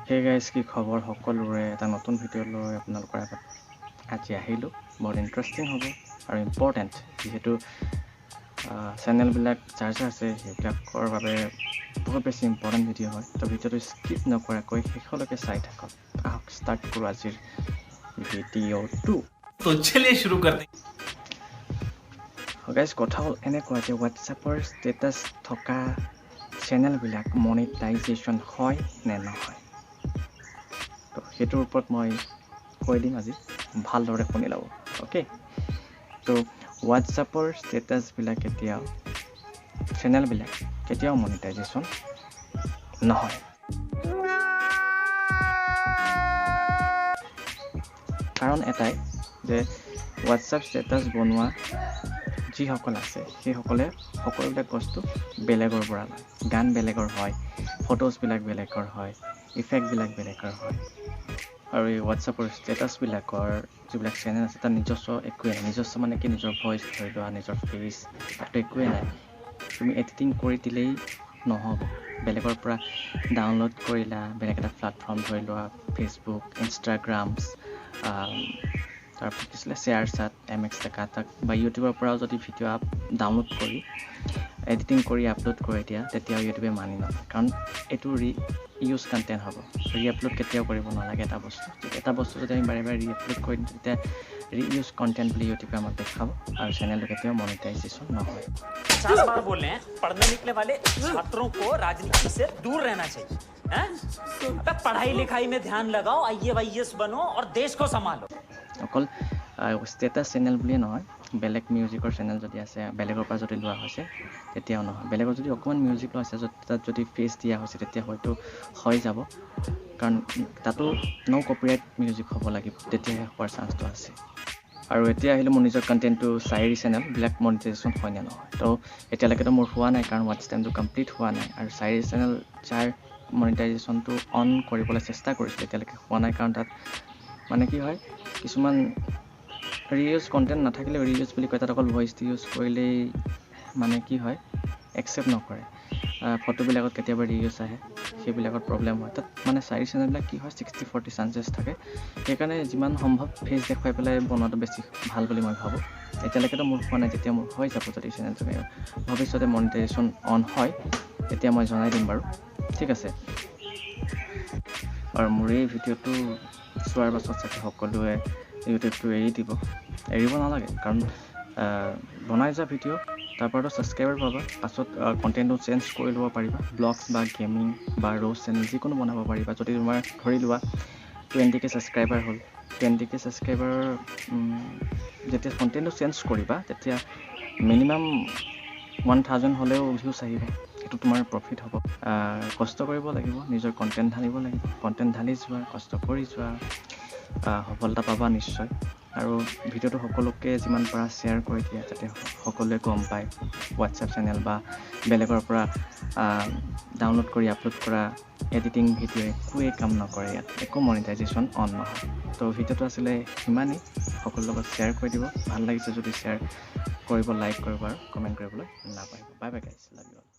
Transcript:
Hey guys, কি খবৰ সকলোৰে এটা নতুন ভিডিঅ' লৈ আপোনালোকৰ আগত আজি আহিলোঁ বহুত ইণ্টাৰেষ্টিং হ'ব আৰু ইম্পৰ্টেণ্ট যিহেতু চেনেলবিলাক যাৰ আছে সেইবিলাকৰ বাবে বহুত বেছি ইম্পৰ্টেণ্ট ভিডিঅ' হয় তো ভিডিঅ'টো স্কিপ নকৰাকৈ শেষলৈকে চাই থাকক আহক ষ্টাৰ্ট কৰোঁ আজিৰ ভিডিঅ'টো তো চলিয়ে শুৰু কৰতে গাইজ কথা হ'ল এনেকুৱা যে হোৱাটছএপৰ ষ্টেটাছ থকা চেনেলবিলাক মনিটাইজেশ্যন হয় নে নহয় তো সেইটোৰ ওপৰত মই কৈ দিম আজি ভালদৰে শুনি ল'ব অ'কে তো হোৱাটছএপৰ ষ্টেটাছবিলাক কেতিয়াও চেনেলবিলাক কেতিয়াও মনিটাইজেশ্যন নহয় কাৰণ এটাই যে হোৱাটছএপ ষ্টেটাছ বনোৱা যিসকল আছে সেইসকলে সকলোবিলাক বস্তু বেলেগৰ পৰা লয় গান বেলেগৰ হয় ফটোজবিলাক বেলেগৰ হয় ইফেক্টবিলাক বেলেগৰ হয় আৰু এই হোৱাটছএপৰ ষ্টেটাছবিলাকৰ যিবিলাক চেনেল আছে তাত নিজস্ব একোৱে নাই নিজস্ব মানে কি নিজৰ ভইচ ধৰি লোৱা নিজৰ ফেচ তাতো একোৱে নাই তুমি এডিটিং কৰি দিলেই নহ'ব বেলেগৰ পৰা ডাউনলোড কৰিলা বেলেগ এটা প্লেটফৰ্ম ধৰি লোৱা ফেচবুক ইনষ্টাগ্ৰামছ তাৰপিছত কিছিলে শ্বেয়াৰ চাট MX তাক বা ইউটিউবৰ পৰাও যদি ভিডিঅ' ডাউনলোড কৰি এডিটিং কৰি আপলোড কৰি দিয়া তেতিয়া ইউটিউবে মানি নলয় কাৰণ এইটো ইউজ কণ্টেণ্ট হ'ব আপলোড কেতিয়াও কৰিব নালাগে এটা বস্তু যদি আমি বাৰে বাৰে আপলোড কৰি দিওঁ তেতিয়া ইউজ কণ্টেণ্ট বুলি ইউটিউবে আমাক দেখাব আৰু চেনেলটো কেতিয়াও মনিটাইজেশ্যন নহয় 50 बार बोल रहे हैं पढ़ने निकले वाले छात्रों को राजनीति से दूर रहना चाहिए हैं? अबे पढ़ाई लिखाई में ध्यान लगाओ IAS बनो और देश को संभालो অকল ষ্টেটাছ চেনেল বুলিয়ে নহয় বেলেগ মিউজিকৰ চেনেল যদি আছে বেলেগৰ পৰা যদি লোৱা হৈছে তেতিয়াও নহয় বেলেগৰ যদি অকণমান মিউজিক লোৱা আছে তাত যদি ফেচ দিয়া হৈছে তেতিয়া হয়তো হৈ যাব কাৰণ তাতো ন' কপিৰাইট মিউজিক হ'ব লাগিব তেতিয়াহে হোৱাৰ চান্সটো আছে আৰু এতিয়া আহিলোঁ মোৰ নিজৰ কণ্টেণ্টটো চাইৰি চেনেলবিলাক মনিটাইজেশ্যন হয় নে নহয় তো এতিয়ালৈকেতো মোৰ হোৱা নাই কাৰণ ৱাটচ টাইমটো কমপ্লিট হোৱা নাই আৰু চাইৰি চেনেল যাৰ মনিটাইজেশ্যনটো অন কৰিবলৈ চেষ্টা কৰিছিলোঁ এতিয়ালৈকে হোৱা নাই কাৰণ তাত মানে কি হয় কিছুমান ৰিইউজ কণ্টেণ্ট নাথাকিলেও ৰিইউজ বুলি কয় তাত অকল ভইচটো ইউজ কৰিলেই মানে কি হয় একচেপ্ট নকৰে ফটোবিলাকত কেতিয়াবা ৰিইউজ আহে সেইবিলাকত প্ৰব্লেম হয় তাত মানে চাইৰি চেনেলবিলাক কি হয় 60-40 চান্সেছ থাকে সেইকাৰণে যিমান সম্ভৱ ফেচ দেখুৱাই পেলাই বনোৱাটো বেছি ভাল বুলি মই ভাবোঁ এতিয়ালৈকেতো মোৰ হোৱা নাই যেতিয়া মোৰ হৈ যাব যদি চেনেলটো ভৱিষ্যতে মনিটাইজেশ্যন অন হয় তেতিয়া মই জনাই দিম বাৰু ঠিক আছে আৰু মোৰ এই ভিডিঅ'টো চোৱাৰ পাছত চাগে সকলোৱে ইউটিউবটো এৰিব নালাগে কাৰণ বনাই যোৱা ভিডিঅ' তাৰপৰাতো ছাবস্ক্ৰাইবাৰ পাবা পাছত কণ্টেণ্টটো চেঞ্জ কৰি ল'ব পাৰিবা ব্লগছ বা গেমিং বা ৰ'জ চেনেল যিকোনো বনাব পাৰিবা যদি তোমাৰ ধৰি লোৱা 20K ছাবস্ক্ৰাইবাৰ হ'ল 20K ছাবস্ক্ৰাইবাৰ যেতিয়া কণ্টেণ্টটো চেঞ্জ কৰিবা তেতিয়া মিনিমাম 1000 হ'লেও ভিউজ আহিব সেইটো তোমাৰ প্ৰফিট হ'ব কষ্ট কৰিব লাগিব নিজৰ কণ্টেণ্ট ঢালিব লাগিব কণ্টেণ্ট ঢালি যোৱা কষ্ট কৰি যোৱা সফলতা পাবা নিশ্চয় আৰু ভিডিঅ'টো সকলোকে যিমান পৰা শ্বেয়াৰ কৰি দিয়া যাতে সকলোৱে গম পায় হোৱাটছএপ চেনেল বা বেলেগৰ পৰা ডাউনলোড কৰি আপলোড কৰা এডিটিং ভিডিঅ' একোৱেই কাম নকৰে ইয়াত একো মনিটাইজেশ্যন অন নহয় তো ভিডিঅ'টো আছিলে সিমানেই সকলোৰ লগত শ্বেয়াৰ কৰি দিব ভাল লাগিছে যদি শ্বেয়াৰ কৰিব লাইক কৰিব আৰু কমেণ্ট কৰিবলৈ নাপাহৰিব bye bye guys love you all